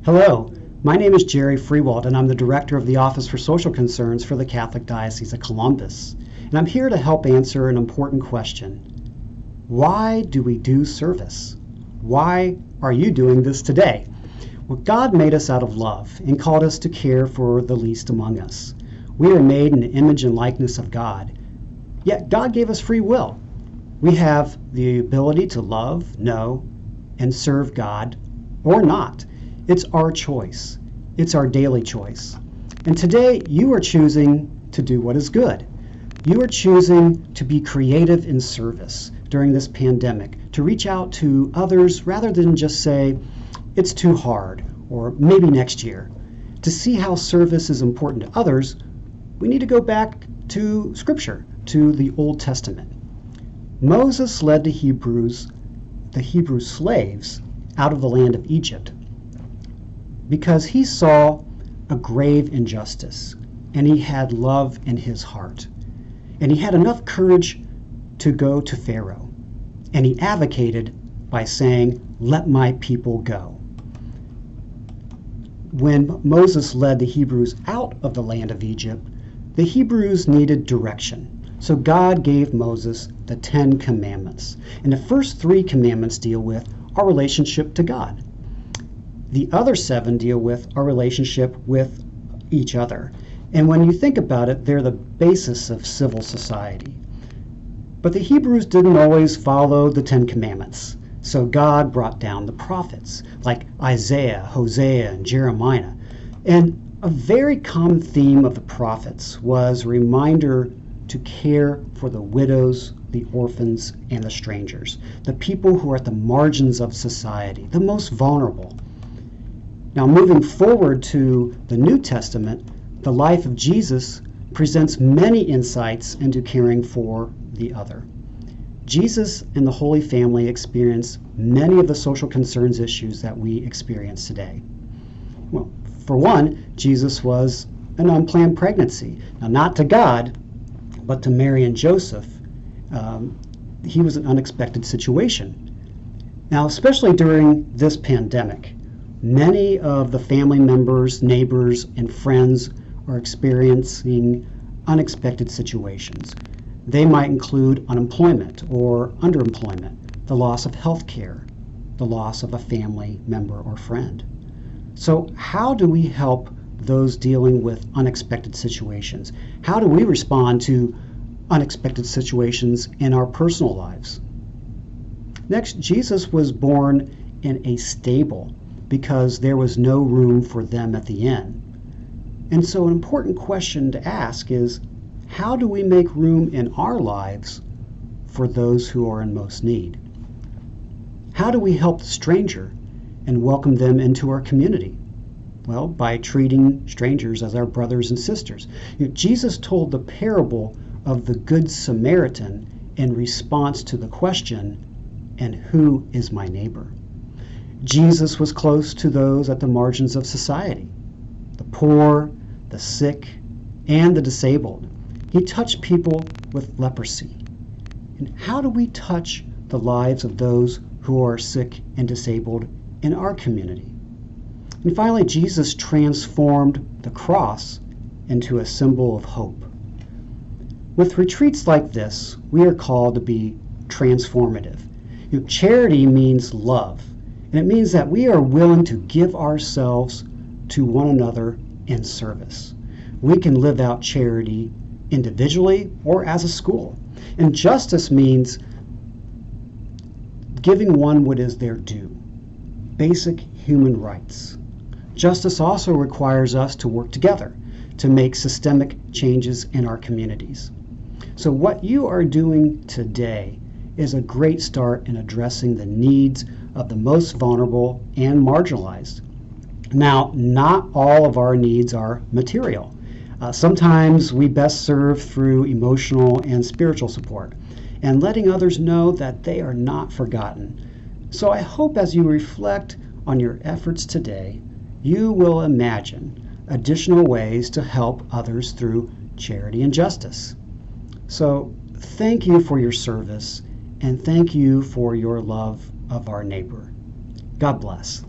Hello, my name is Jerry Freewald, and I'm the Director of the Office for Social Concerns for the Catholic Diocese of Columbus. And I'm here to help answer an important question. Why do we do service? Why are you doing this today? Well, God made us out of love and called us to care for the least among us. We are made in the image and likeness of God. Yet God gave us free will. We have the ability to love, know, and serve God or not. It's our choice. It's our daily choice. And today you are choosing to do what is good. You are choosing to be creative in service during this pandemic, to reach out to others rather than just say, it's too hard, or maybe next year. To see how service is important to others, we need to go back to Scripture, to the Old Testament. Moses led the Hebrew slaves out of the land of Egypt because he saw a grave injustice, and he had love in his heart. And he had enough courage to go to Pharaoh, and he advocated by saying, "Let my people go." When Moses led the Hebrews out of the land of Egypt, the Hebrews needed direction. So God gave Moses the 10 Commandments. And the first 3 commandments deal with our relationship to God. The other 7 deal with our relationship with each other. And when you think about it, they're the basis of civil society. But the Hebrews didn't always follow the 10 Commandments. So God brought down the prophets like Isaiah, Hosea, and Jeremiah. And a very common theme of the prophets was a reminder to care for the widows, the orphans, and the strangers, the people who are at the margins of society, the most vulnerable. Now, moving forward to the New Testament, the life of Jesus presents many insights into caring for the other. Jesus and the Holy Family experienced many of the social concerns issues that we experience today. Well, for one, Jesus was an unplanned pregnancy. Now, not to God, but to Mary and Joseph. He was an unexpected situation. Now, especially during this pandemic, many of the family members, neighbors, and friends are experiencing unexpected situations. They might include unemployment or underemployment, the loss of health care, the loss of a family member or friend. So how do we help those dealing with unexpected situations? How do we respond to unexpected situations in our personal lives? Next, Jesus was born in a stable because there was no room for them at the inn. And so an important question to ask is, how do we make room in our lives for those who are in most need? How do we help the stranger and welcome them into our community? Well, by treating strangers as our brothers and sisters. Jesus told the parable of the Good Samaritan in response to the question, "And who is my neighbor?" Jesus was close to those at the margins of society, the poor, the sick, and the disabled. He touched people with leprosy. And how do we touch the lives of those who are sick and disabled in our community? And finally, Jesus transformed the cross into a symbol of hope. With retreats like this, we are called to be transformative. Charity means love, and it means that we are willing to give ourselves to one another in service. We can live out charity individually or as a school. And justice means giving one what is their due, basic human rights. Justice also requires us to work together to make systemic changes in our communities. So what you are doing today is a great start in addressing the needs of the most vulnerable and marginalized. Now, not all of our needs are material. Sometimes we best serve through emotional and spiritual support and letting others know that they are not forgotten. So I hope as you reflect on your efforts today, you will imagine additional ways to help others through charity and justice. So thank you for your service, and thank you for your love of our neighbor. God bless.